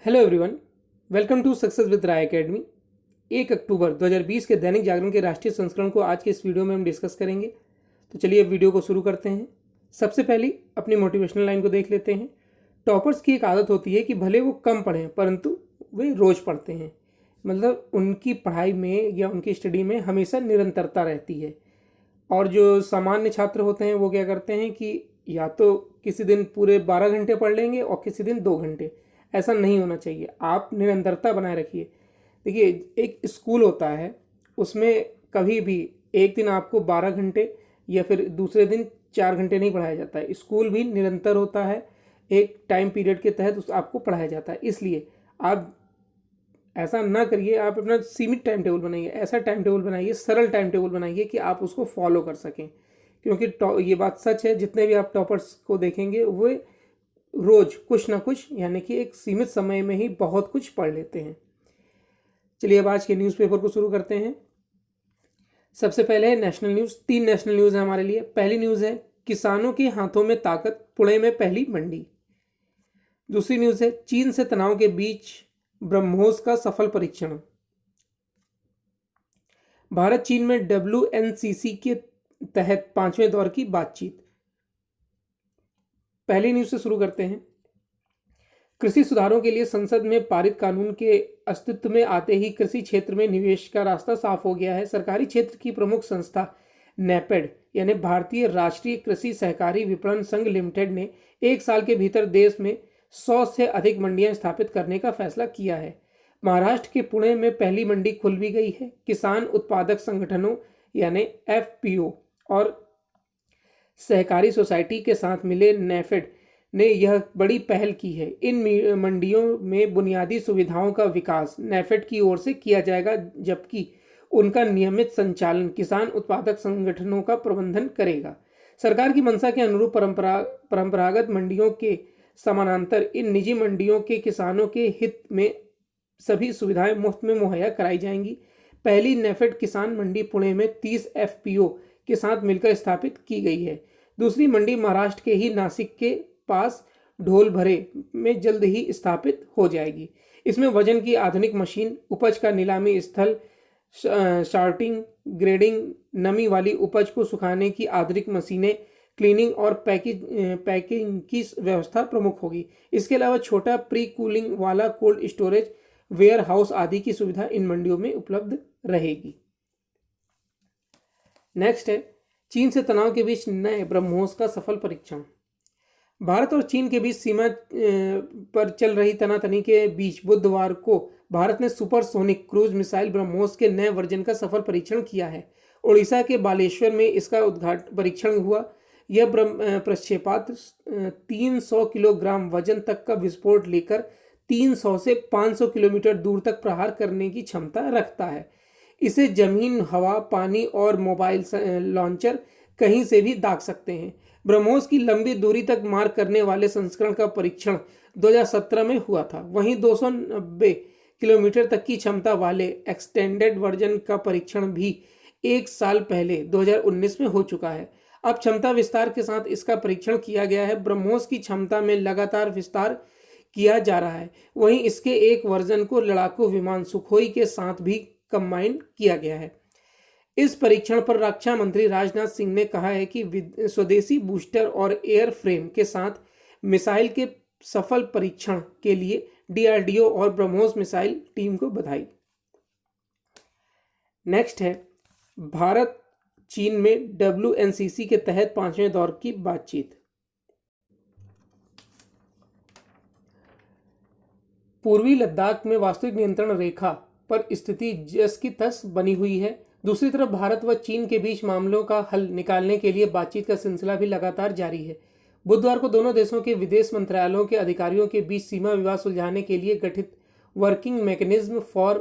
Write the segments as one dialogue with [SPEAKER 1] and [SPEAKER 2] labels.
[SPEAKER 1] Hello everyone, welcome to success with Rai academy. 1 अक्टूबर 2020 के दैनिक जागरण के राष्ट्रीय संस्करण को आज के इस वीडियो में हम डिस्कस करेंगे। तो चलिए अब वीडियो को शुरू करते हैं। सबसे पहले अपनी मोटिवेशनल लाइन को देख लेते हैं। टॉपर्स की एक आदत होती है कि भले वो कम पढ़ें परंतु वे रोज़ पढ़ते हैं। मतलब उनकी पढ़ाई में या उनकी स्टडी में हमेशा निरंतरता रहती है। और जो सामान्य छात्र होते हैं वो क्या करते हैं कि या तो किसी दिन पूरे 12 घंटे पढ़ लेंगे और किसी दिन 2 घंटे। ऐसा नहीं होना चाहिए, आप निरंतरता बनाए रखिए। देखिए, एक स्कूल होता है, उसमें कभी भी एक दिन आपको 12 घंटे या फिर दूसरे दिन 4 घंटे नहीं पढ़ाया जाता है। स्कूल भी निरंतर होता है, एक टाइम पीरियड के तहत उस आपको पढ़ाया जाता है। इसलिए आप ऐसा ना करिए, आप अपना सीमित टाइम टेबल बनाइए, ऐसा टाइम टेबल बनाइए, सरल टाइम टेबल बनाइए कि आप उसको फॉलो कर सकें। क्योंकि ये बात सच है, जितने भी आप टॉपर्स को देखेंगे वो रोज कुछ ना कुछ यानी कि एक सीमित समय में ही बहुत कुछ पढ़ लेते हैं। चलिए अब आज के न्यूज़पेपर को शुरू करते हैं। सबसे पहले है नेशनल न्यूज़। 3 नेशनल न्यूज़ है हमारे लिए। पहली न्यूज़ है किसानों के हाथों में ताकत, पुणे में पहली मंडी। दूसरी न्यूज़ है चीन से तनाव के बीच ब्रह्मोस का सफल परीक्षण। भारत चीन में WNCC के तहत 5वें दौर की बातचीत। पहली न्यूज़ से शुरू करते हैं। कृषि सुधारों के लिए संसद में पारित कानून के अस्तित्व में आते ही कृषि क्षेत्र में निवेश का रास्ता साफ हो गया है। सरकारी क्षेत्र की प्रमुख संस्था नेपेड यानी भारतीय राष्ट्रीय कृषि सहकारी विपणन संघ लिमिटेड ने 1 साल के भीतर देश में 100 से अधिक मंडियां स्थापित करने का फैसला किया है। महाराष्ट्र के पुणे में पहली मंडी खुल भी गई है। किसान उत्पादक संगठनों यानी FPO और सहकारी सोसाइटी के साथ मिले नेफेड ने यह बड़ी पहल की है। इन मंडियों में बुनियादी सुविधाओं का विकास नेफेड की ओर से किया जाएगा, जबकि उनका नियमित संचालन किसान उत्पादक संगठनों का प्रबंधन करेगा। सरकार की मंशा के अनुरूप परंपरागत मंडियों के समानांतर इन निजी मंडियों के किसानों के हित में सभी सुविधाएं मुफ्त में मुहैया कराई जाएंगी। पहली नेफेड किसान मंडी पुणे में 30 FPO के साथ मिलकर स्थापित की गई है। दूसरी मंडी महाराष्ट्र के ही नासिक के पास ढोल भरे में जल्द ही स्थापित हो जाएगी। इसमें वजन की आधुनिक मशीन, उपज का नीलामी स्थल, शार्टिंग, ग्रेडिंग, नमी वाली उपज को सुखाने की आधुनिक मशीनें, क्लीनिंग और पैकिंग की व्यवस्था प्रमुख होगी। इसके अलावा छोटा प्री कूलिंग वाला कोल्ड स्टोरेज, वेयर हाउस आदि की सुविधा इन मंडियों में उपलब्ध रहेगी। नेक्स्ट है चीन से तनाव के बीच नए ब्रह्मोस का सफल परीक्षण। भारत और चीन के बीच सीमा पर चल रही तनातनी के बीच बुधवार को भारत ने सुपरसोनिक क्रूज मिसाइल ब्रह्मोस के नए वर्जन का सफल परीक्षण किया है। ओडिशा के बालेश्वर में इसका उद्घाटन परीक्षण हुआ। यह प्रक्षेपास्त्र 300 किलोग्राम वजन तक का विस्फोट लेकर 300 से 500 किलोमीटर दूर तक प्रहार करने की क्षमता रखता है। इसे जमीन, हवा, पानी और मोबाइल लॉन्चर कहीं से भी दाग सकते हैं। ब्रह्मोस की लंबी दूरी तक मार करने वाले संस्करण का परीक्षण 2017 में हुआ था। वहीं 290 किलोमीटर तक की क्षमता वाले एक्सटेंडेड वर्जन का परीक्षण भी 1 साल पहले 2019 में हो चुका है। अब क्षमता विस्तार के साथ इसका परीक्षण किया गया है। ब्रह्मोस की क्षमता में लगातार विस्तार किया जा रहा है। वहीं इसके एक वर्जन को लड़ाकू विमान सुखोई के साथ भी कंबाइन किया गया है। इस परीक्षण पर रक्षा मंत्री राजनाथ सिंह ने कहा है कि स्वदेशी बूस्टर और एयर फ्रेम के साथ मिसाइल के सफल परीक्षण के लिए DRDO और ब्रह्मोस मिसाइल टीम को बधाई। नेक्स्ट है भारत चीन में WNCC के तहत 5वें दौर की बातचीत। पूर्वी लद्दाख में वास्तविक नियंत्रण रेखा पर स्थिति जस की तस बनी हुई है। दूसरी तरफ भारत व चीन के बीच मामलों का हल निकालने के लिए बातचीत का सिलसिला भी लगातार जारी है। बुधवार को दोनों देशों के विदेश मंत्रालयों के अधिकारियों के बीच सीमा विवाद सुलझाने के लिए गठित working mechanism for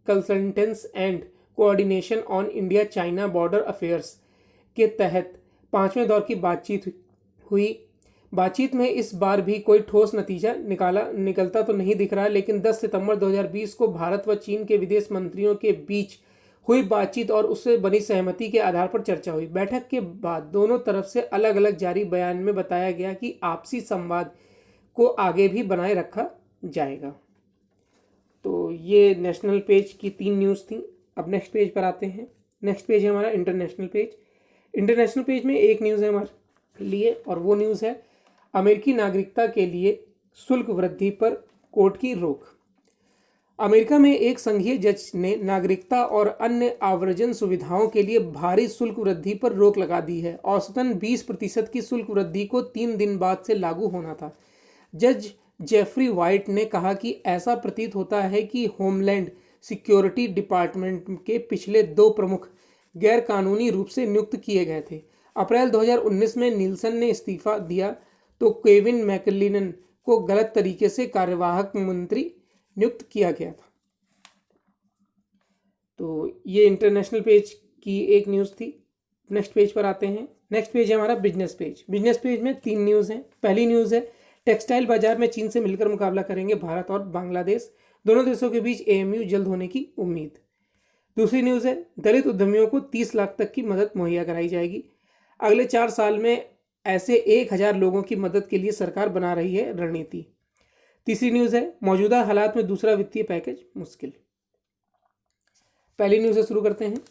[SPEAKER 1] कंसल्टेंस and coordination on India China border affairs के तहत 5वें दौर की बातचीत हुई। बातचीत में इस बार भी कोई ठोस नतीजा निकलता तो नहीं दिख रहा, लेकिन 10 सितंबर 2020 को भारत व चीन के विदेश मंत्रियों के बीच हुई बातचीत और उससे बनी सहमति के आधार पर चर्चा हुई। बैठक के बाद दोनों तरफ से अलग अलग जारी बयान में बताया गया कि आपसी संवाद को आगे भी बनाए रखा जाएगा। तो ये नेशनल पेज की 3 न्यूज़ थी। अब नेक्स्ट पेज पर आते हैं। नेक्स्ट पेज है हमारा इंटरनेशनल पेज। इंटरनेशनल पेज में एक न्यूज़ है हमारे लिए और वो न्यूज़ है अमेरिकी नागरिकता के लिए शुल्क वृद्धि पर कोर्ट की रोक। अमेरिका में एक संघीय जज ने नागरिकता और अन्य आव्रजन सुविधाओं के लिए भारी शुल्क वृद्धि पर रोक लगा दी है। औसतन 20% की शुल्क वृद्धि को 3 दिन बाद से लागू होना था। जज जेफरी वाइट ने कहा कि ऐसा प्रतीत होता है कि होमलैंड सिक्योरिटी डिपार्टमेंट के पिछले 2 प्रमुख गैर कानूनी रूप से नियुक्त किए गए थे। अप्रैल 2019 में नीलसन ने इस्तीफा दिया तो केविन मैकलिनन को गलत तरीके से कार्यवाहक मंत्री नियुक्त किया गया था। तो ये इंटरनेशनल पेज की एक न्यूज़ थी। नेक्स्ट पेज पर आते हैं। नेक्स्ट पेज है हमारा बिजनेस पेज। बिजनेस पेज में 3 न्यूज़ हैं। पहली न्यूज़ है टेक्सटाइल बाजार में चीन से मिलकर मुकाबला करेंगे भारत और बांग्लादेश, दोनों देशों के बीच एएमयू जल्द होने की उम्मीद। दूसरी न्यूज़ है दलित उद्यमियों को 30 लाख तक की मदद मुहैया कराई जाएगी। अगले 4 साल में ऐसे 1000 लोगों की मदद के लिए सरकार बना रही है रणनीति। तीसरी न्यूज़ है मौजूदा हालात में दूसरा वित्तीय पैकेज मुश्किल। पहली न्यूज़ से शुरू करते हैं।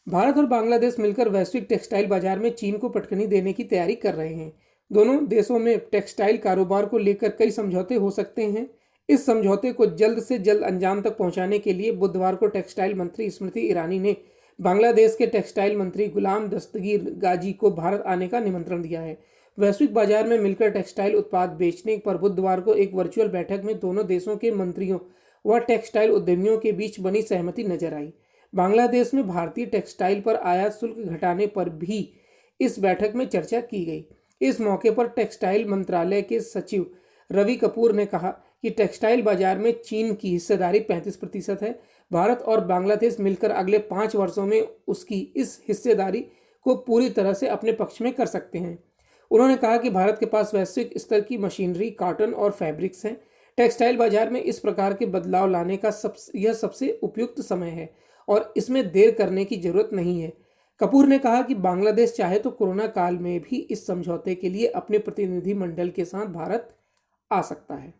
[SPEAKER 1] भारत और बांग्लादेश मिलकर वैश्विक टेक्सटाइल बाजार में चीन को पटकनी देने की तैयारी कर रहे हैं। दोनों देशों में टेक्सटाइल कारोबार को लेकर कई समझौते हो सकते हैं। इस समझौते को जल्द से जल्द अंजाम तक पहुंचाने के लिए बुधवार को टेक्सटाइल मंत्री स्मृति ईरानी ने बांग्लादेश के टेक्सटाइल मंत्री गुलाम दस्तगीर गाजी को भारत आने का निमंत्रण दिया है। वैश्विक बाजार में मिलकर टेक्सटाइल उत्पाद बेचने पर बुधवार को एक वर्चुअल बैठक में दोनों देशों के मंत्रियों व टेक्सटाइल उद्यमियों के बीच बनी सहमति नजर आई। बांग्लादेश में भारतीय टेक्सटाइल पर आयात शुल्क घटाने पर भी इस बैठक में चर्चा की गई। इस मौके पर टेक्सटाइल मंत्रालय के सचिव रवि कपूर ने कहा कि टेक्सटाइल बाजार में चीन की हिस्सेदारी 35% है। भारत और बांग्लादेश मिलकर अगले 5 वर्षों में उसकी इस हिस्सेदारी को पूरी तरह से अपने पक्ष में कर सकते हैं। उन्होंने कहा कि भारत के पास वैश्विक स्तर की मशीनरी, कॉटन और फैब्रिक्स हैं। टेक्सटाइल बाजार में इस प्रकार के बदलाव लाने का यह सबसे उपयुक्त समय है और इसमें देर करने की जरूरत नहीं है। कपूर ने कहा कि बांग्लादेश चाहे तो कोरोना काल में भी इस समझौते के लिए अपने प्रतिनिधि मंडल के साथ भारत आ सकता है।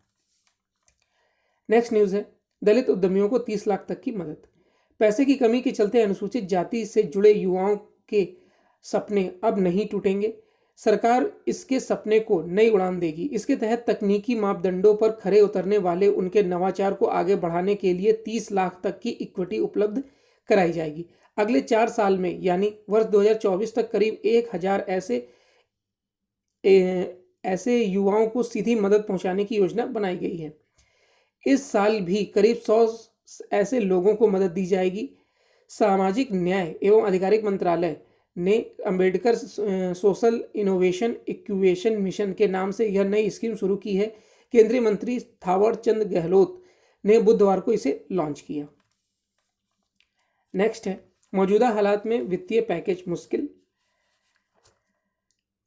[SPEAKER 1] नेक्स्ट न्यूज़ है दलित उद्यमियों को 30 लाख तक की मदद। पैसे की कमी के चलते अनुसूचित जाति से जुड़े युवाओं के सपने अब नहीं टूटेंगे। सरकार इसके सपने को नई उड़ान देगी। इसके तहत तकनीकी मापदंडों पर खरे उतरने वाले उनके नवाचार को आगे बढ़ाने के लिए 30 लाख तक की इक्विटी उपलब्ध कराई जाएगी। अगले 4 साल में यानी वर्ष 2024 तक करीब 1000 ऐसे युवाओं को सीधी मदद पहुंचाने की योजना बनाई गई है। इस साल भी करीब 100 ऐसे लोगों को मदद दी जाएगी। सामाजिक न्याय एवं आधिकारिक मंत्रालय ने अंबेडकर सोशल इनोवेशन इक्यूवेशन मिशन के नाम से यह नई स्कीम शुरू की है। केंद्रीय मंत्री थावर चंद गहलोत ने बुधवार को इसे लॉन्च किया। नेक्स्ट है मौजूदा हालात में वित्तीय पैकेज मुश्किल।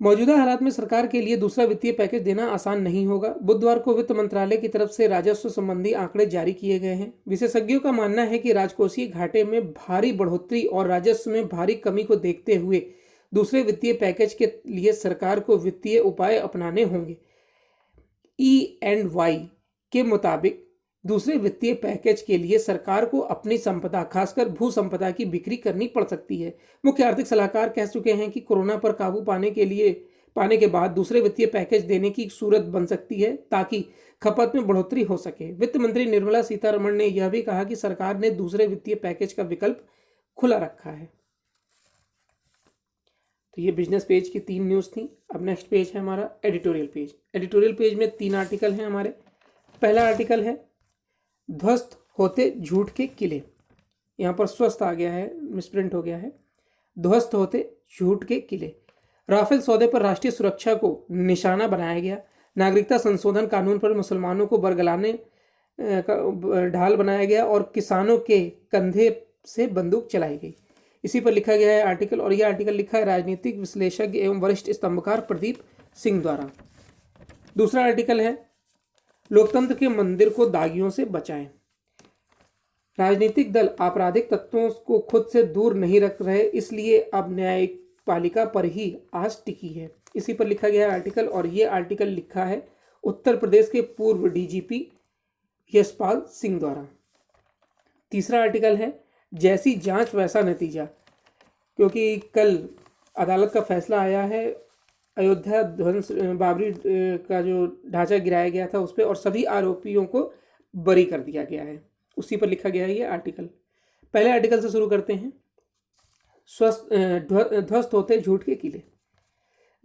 [SPEAKER 1] मौजूदा हालात में सरकार के लिए दूसरा वित्तीय पैकेज देना आसान नहीं होगा। बुधवार को वित्त मंत्रालय की तरफ से राजस्व संबंधी आंकड़े जारी किए गए हैं। विशेषज्ञों का मानना है कि राजकोषीय घाटे में भारी बढ़ोतरी और राजस्व में भारी कमी को देखते हुए दूसरे वित्तीय पैकेज के लिए सरकार को वित्तीय उपाय अपनाने होंगे। E&Y के मुताबिक दूसरे वित्तीय पैकेज के लिए सरकार को अपनी संपदा, खासकर भू संपदा की बिक्री करनी पड़ सकती है। मुख्य आर्थिक सलाहकार कह चुके हैं कि कोरोना पर काबू पाने के बाद दूसरे वित्तीय पैकेज देने की सूरत बन सकती है ताकि खपत में बढ़ोतरी हो सके। वित्त मंत्री निर्मला सीतारमण ने यह भी कहा कि सरकार ने दूसरे वित्तीय पैकेज का विकल्प खुला रखा है। तो ये बिजनेस पेज की 3 न्यूज़ थी। अब नेक्स्ट पेज है हमारा एडिटोरियल पेज। एडिटोरियल पेज में 3 आर्टिकल हैं हमारे। पहला आर्टिकल है ध्वस्त होते झूठ के किले। यहाँ पर स्वस्थ आ गया है, मिसप्रिंट हो गया है। ध्वस्त होते झूठ के किले। राफेल सौदे पर राष्ट्रीय सुरक्षा को निशाना बनाया गया। नागरिकता संशोधन कानून पर मुसलमानों को बरगलाने का ढाल बनाया गया और किसानों के कंधे से बंदूक चलाई गई। इसी पर लिखा गया है आर्टिकल और यह आर्टिकल लिखा है राजनीतिक विश्लेषज्ञ एवं वरिष्ठ स्तंभकार प्रदीप सिंह द्वारा। दूसरा आर्टिकल है लोकतंत्र के मंदिर को दागियों से बचाएं। राजनीतिक दल आपराधिक तत्वों को खुद से दूर नहीं रख रहे, इसलिए अब न्यायपालिका पर ही आस टिकी है। इसी पर लिखा गया है आर्टिकल और ये आर्टिकल लिखा है उत्तर प्रदेश के पूर्व डीजीपी यशपाल सिंह द्वारा। तीसरा आर्टिकल है जैसी जांच वैसा नतीजा, क्योंकि कल अदालत का फैसला आया है अयोध्या ध्वंस बाबरी का जो ढांचा गिराया गया था उस पर, और सभी आरोपियों को बरी कर दिया गया है, उसी पर लिखा गया है ये आर्टिकल। पहले आर्टिकल से शुरू करते हैं। ध्वस्त होते झूठ के किले।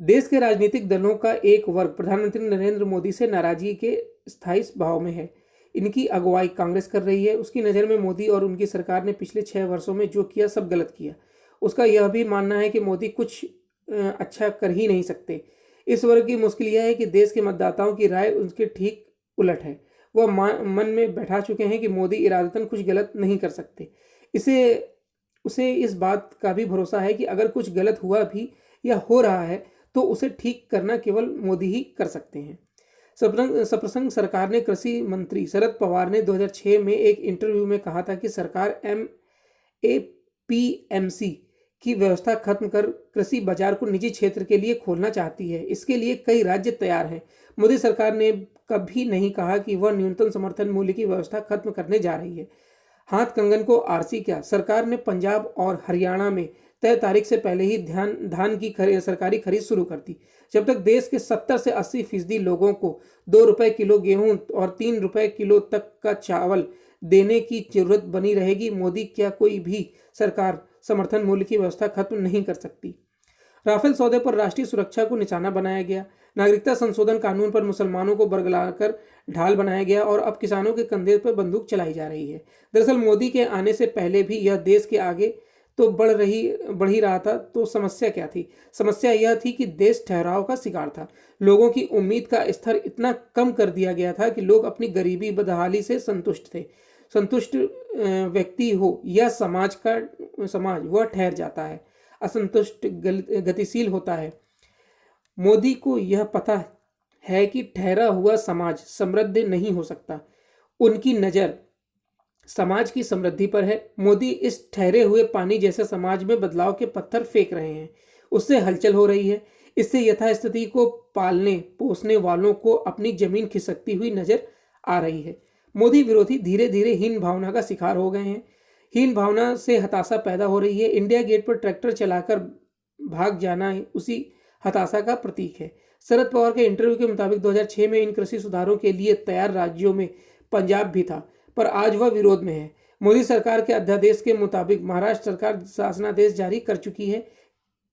[SPEAKER 1] देश के राजनीतिक दलों का एक वर्ग प्रधानमंत्री नरेंद्र मोदी से नाराजगी के स्थायी भाव में है। इनकी अगुवाई कांग्रेस कर रही है। उसकी नज़र में मोदी और उनकी सरकार ने पिछले 6 वर्षों में जो किया सब गलत किया। उसका यह भी मानना है कि मोदी कुछ अच्छा कर ही नहीं सकते। इस वर्ग की मुश्किल यह है कि देश के मतदाताओं की राय उनके ठीक उलट है। वह मन में बैठा चुके हैं कि मोदी इरादतन कुछ गलत नहीं कर सकते। उसे इस बात का भी भरोसा है कि अगर कुछ गलत हुआ भी या हो रहा है तो उसे ठीक करना केवल मोदी ही कर सकते हैं। सप्रसंग सरकार ने कृषि मंत्री शरद पवार ने 2006 में एक इंटरव्यू में कहा था कि सरकार एपीएमसी की व्यवस्था खत्म कर कृषि बाजार को निजी क्षेत्र के लिए खोलना चाहती है। इसके लिए कई राज्य तैयार हैं। मोदी सरकार ने कभी नहीं कहा कि वह न्यूनतम समर्थन मूल्य की व्यवस्था खत्म करने जा रही है। हाथ कंगन को आरसी क्या, सरकार ने पंजाब और हरियाणा में तय तारीख से पहले ही धान की सरकारी खरीद शुरू कर दी। जब तक देश के 70 से 80% लोगों को 2 रुपए किलो गेहूं और 3 रुपए किलो तक का चावल देने की जरूरत बनी रहेगी, मोदी क्या कोई भी सरकार समर्थन मूल्य की व्यवस्था खत्म नहीं कर सकती। राफेल सौदे पर राष्ट्रीय सुरक्षा को निशाना बनाया गया। नागरिकता संशोधन कानून पर मुसलमानों को बरगलाकर ढाल बनाया गया और अब किसानों के कंधे पर बंदूक चलाई जा रही है। दरअसल मोदी के आने से पहले भी यह देश के आगे तो बढ़ ही रहा था। तो समस्या क्या थी? समस्या यह थी कि देश ठहराव का शिकार था। लोगों की उम्मीद का स्तर इतना कम कर दिया गया था कि लोग अपनी गरीबी बदहाली से संतुष्ट थे। संतुष्ट व्यक्ति हो या समाज वह ठहर जाता है, असंतुष्ट गतिशील होता है। मोदी को यह पता है कि ठहरा हुआ समाज समृद्ध नहीं हो सकता। उनकी नज़र समाज की समृद्धि पर है। मोदी इस ठहरे हुए पानी जैसे समाज में बदलाव के पत्थर फेंक रहे हैं। उससे हलचल हो रही है। इससे यथास्थिति को पालने पोसने वालों को अपनी जमीन खिसकती हुई नजर आ रही है। मोदी विरोधी धीरे धीरे हीन भावना का शिकार हो गए हैं। हीन भावना से हताशा पैदा हो रही है। इंडिया गेट पर ट्रैक्टर चलाकर भाग जाना उसी हताशा का प्रतीक है। शरद पवार के इंटरव्यू के मुताबिक 2006 में इन कृषि सुधारों के लिए तैयार राज्यों में पंजाब भी था, पर आज वह विरोध में है। मोदी सरकार के अध्यादेश के मुताबिक महाराष्ट्र सरकार शासनादेश जारी कर चुकी है।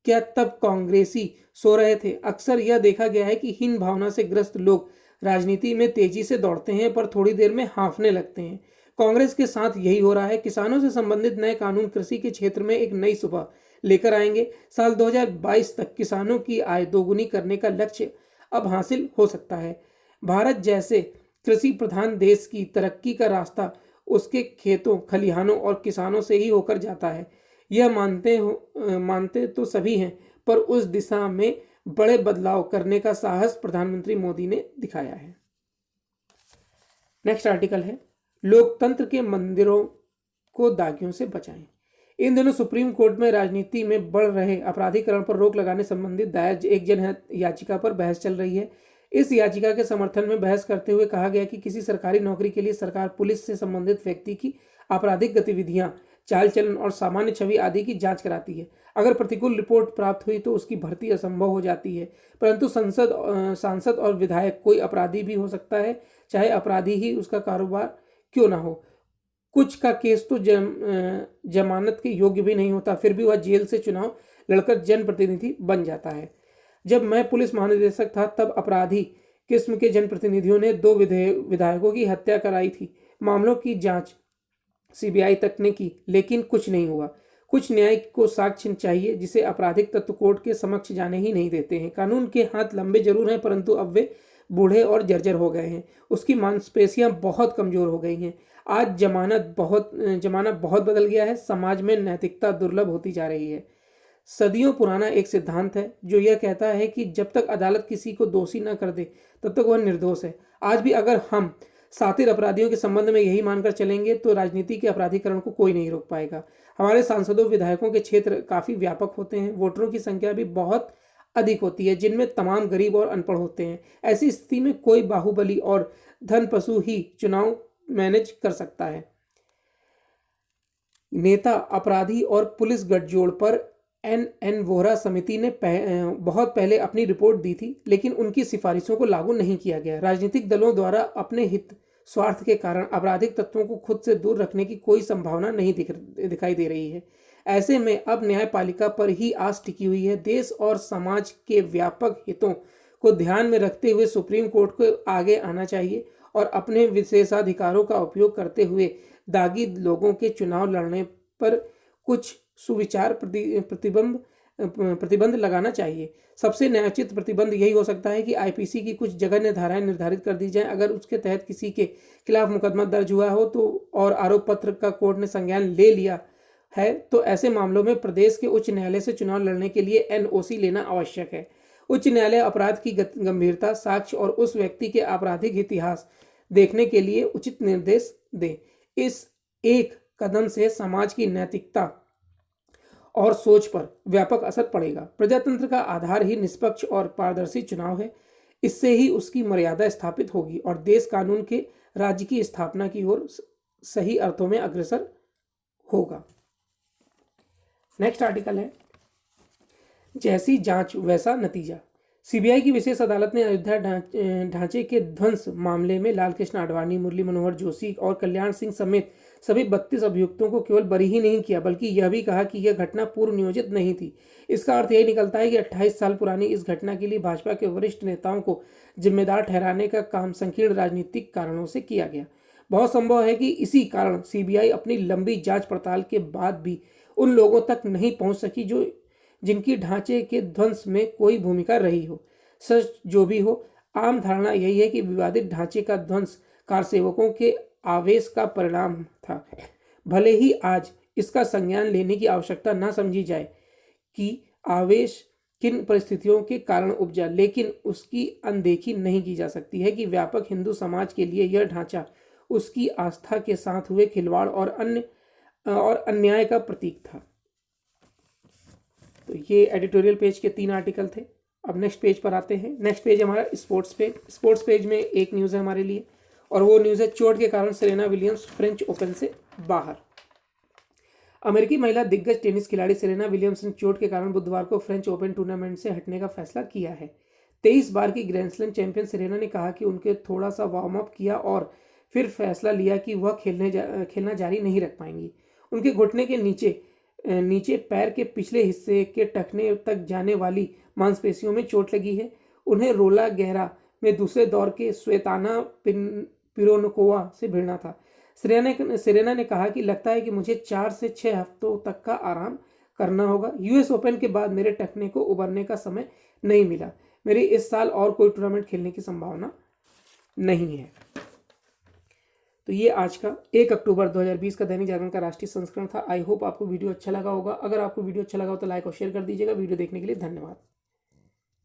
[SPEAKER 1] क्या तब कांग्रेसी सो रहे थे? अक्सर यह देखा गया है कि हीन भावना से ग्रस्त लोग राजनीति में तेजी से दौड़ते हैं पर थोड़ी देर में हाँफने लगते हैं। कांग्रेस के साथ यही हो रहा है। किसानों से संबंधित नए कानून कृषि के क्षेत्र में एक नई सुबह लेकर आएंगे। साल 2022 तक किसानों की आय दोगुनी करने का लक्ष्य अब हासिल हो सकता है। भारत जैसे कृषि प्रधान देश की तरक्की का रास्ता उसके खेतों, खलिहानों और किसानों से ही होकर जाता है। यह मानते तो सभी हैं, पर उस दिशा में बड़े बदलाव करने का साहस प्रधानमंत्री मोदी ने दिखाया है। नेक्स्ट आर्टिकल है लोकतंत्र के मंदिरों को दागियों से बचाएं। इन दिनों सुप्रीम कोर्ट में राजनीति में बढ़ रहे अपराधीकरण पर रोक लगाने संबंधित दायर एक जनहित याचिका पर बहस चल रही है। इस याचिका के समर्थन में बहस करते हुए कहा गया कि किसी सरकारी नौकरी के लिए सरकार पुलिस से संबंधित व्यक्ति की आपराधिक गतिविधियां, चाल चलन और सामान्य छवि आदि की जांच कराती है। अगर प्रतिकूल रिपोर्ट प्राप्त हुई तो उसकी भर्ती असंभव हो जाती है। परंतु सांसद और विधायक कोई अपराधी भी हो सकता है, चाहे अपराधी ही उसका कारोबार क्यों ना हो। कुछ का केस तो जमानत के योग्य भी नहीं होता, फिर भी वह जेल से चुनाव लड़कर जनप्रतिनिधि बन जाता है। जब मैं पुलिस महानिदेशक था तब अपराधी किस्म के जनप्रतिनिधियों ने 2 विधायकों की हत्या कराई थी। मामलों की जांच सीबीआई तक ने की, लेकिन कुछ नहीं हुआ। कुछ न्याय को साक्ष्य चाहिए जिसे आपराधिक तत्व कोर्ट के समक्ष जाने ही नहीं देते हैं। कानून के हाथ लंबे जरूर हैं, परंतु अब वे बूढ़े और जर्जर हो गए हैं। उसकी मांसपेशियां बहुत कमजोर हो गई हैं। आज जमाना बहुत बदल गया है। समाज में नैतिकता दुर्लभ होती जा रही है। सदियों पुराना एक सिद्धांत है जो यह कहता है कि जब तक अदालत किसी को दोषी न कर दे तब तक वह निर्दोष है। आज भी अगर हम सातिर अपराधियों के संबंध में यही मानकर चलेंगे तो राजनीति के अपराधीकरण को कोई नहीं रोक पाएगा। हमारे सांसदों विधायकों के क्षेत्र काफ़ी व्यापक होते हैं। वोटरों की संख्या भी बहुत अधिक होती है, जिनमें तमाम गरीब और अनपढ़ होते हैं। ऐसी स्थिति में कोई बाहुबली और धन पशु ही चुनाव मैनेज कर सकता है। नेता, अपराधी और पुलिस गठजोड़ पर एन वोहरा समिति ने बहुत पहले अपनी रिपोर्ट दी थी, लेकिन उनकी सिफारिशों को लागू नहीं किया गया। राजनीतिक दलों द्वारा अपने हित स्वार्थ के कारण आपराधिक तत्वों को खुद से दूर रखने की कोई संभावना नहीं दिखाई दे रही है। ऐसे में अब न्यायपालिका पर ही आस टिकी हुई है। देश और समाज के व्यापक हितों को ध्यान में रखते हुए सुप्रीम कोर्ट को आगे आना चाहिए और अपने विशेषाधिकारों का उपयोग करते हुए दागी लोगों के चुनाव लड़ने पर कुछ सुविचार प्रतिबंध लगाना चाहिए। सबसे न्यायोचित प्रतिबंध यही हो सकता है कि आईपीसी की कुछ जघन्य धाराएं निर्धारित कर दी जाएं। अगर उसके तहत किसी के खिलाफ मुकदमा दर्ज हुआ हो तो और आरोप पत्र का कोर्ट ने संज्ञान ले लिया है तो ऐसे मामलों में प्रदेश के उच्च न्यायालय से चुनाव लड़ने के लिए एनओसी लेना आवश्यक है। उच्च न्यायालय अपराध की गंभीरता, साक्ष्य और उस व्यक्ति के आपराधिक इतिहास देखने के लिए उचित निर्देश दे। इस एक कदम से समाज की नैतिकता और सोच पर व्यापक असर पड़ेगा। प्रजातंत्र का आधार ही निष्पक्ष और पारदर्शी चुनाव है। इससे ही उसकी मर्यादा स्थापित होगी और देश कानून के राज्य की स्थापना की ओर सही अर्थों में अग्रसर होगा। नेक्स्ट आर्टिकल है, जैसी जांच वैसा नतीजा। सीबीआई की विशेष अदालत ने अयोध्या ढांचे के ध्वंस मामले में लालकृष्ण आडवाणी, मुरली मनोहर जोशी और कल्याण सिंह समेत सभी 32 अभियुक्तों को केवल बरी ही नहीं किया बल्कि यह भी कहा कि यह घटना पूर्व नियोजित नहीं थी। इसका अर्थ यही निकलता है कि 28 साल पुरानी इस घटना के लिए भाजपा के वरिष्ठ नेताओं को जिम्मेदार ठहराने का काम संकीर्ण राजनीतिक कारणों से किया गया। बहुत संभव है कि इसी कारण सीबीआई अपनी लंबी जांच पड़ताल के बाद भी उन लोगों तक नहीं पहुंच सकी जिनकी ढांचे के ध्वंस में कोई भूमिका रही हो। सच जो भी हो, आम धारणा यही है कि विवादित ढांचे का ध्वंस कारसेवकों के आवेश का परिणाम था। भले ही आज इसका संज्ञान लेने की आवश्यकता न समझी जाए कि आवेश किन परिस्थितियों के कारण उपजा, लेकिन उसकी अनदेखी नहीं की जा सकती है कि व्यापक हिंदू समाज के लिए यह ढांचा उसकी आस्था के साथ हुए खिलवाड़ और अन्याय का प्रतीक था। तो ये एडिटोरियल पेज के 3 आर्टिकल थे। अब नेक्स्ट पेज पर आते हैं। नेक्स्ट पेज हमारा स्पोर्ट्स पेज। स्पोर्ट्स पेज में एक न्यूज़ है हमारे लिए और वो न्यूज़ है, चोट के कारण सेरेना विलियम्स फ्रेंच ओपन से बाहर। अमेरिकी महिला दिग्गज टेनिस खिलाड़ी सेरेना विलियम्स ने चोट के कारण बुधवार को फ्रेंच ओपन टूर्नामेंट से हटने का फैसला किया है। 23 बार की ग्रैंड स्लैम चैंपियन सेरेना ने कहा कि उनके थोड़ा सा वार्म अप किया और फिर फैसला लिया कि वह खेलना जारी नहीं रख पाएंगी। उनके घुटने के नीचे पैर के पिछले हिस्से के टखने तक जाने वाली मांसपेशियों में चोट लगी है। उन्हें रोला गहरा में दूसरे दौर के स्वेताना पिरोनकोवा से भिड़ना था। सेरेना ने कहा कि लगता है कि मुझे 4 से 6 हफ्तों तक का आराम करना होगा। यूएस ओपन के बाद मेरे टखने को उबरने का समय नहीं मिला। मेरी इस साल और कोई टूर्नामेंट खेलने की संभावना नहीं है। तो ये आज का 1 अक्टूबर 2020 का दैनिक जागरण का राष्ट्रीय संस्करण था। आई होप आपको वीडियो अच्छा लगा होगा। अगर आपको वीडियो अच्छा लगा हो तो लाइक और शेयर कर दीजिएगा। वीडियो देखने के लिए धन्यवाद।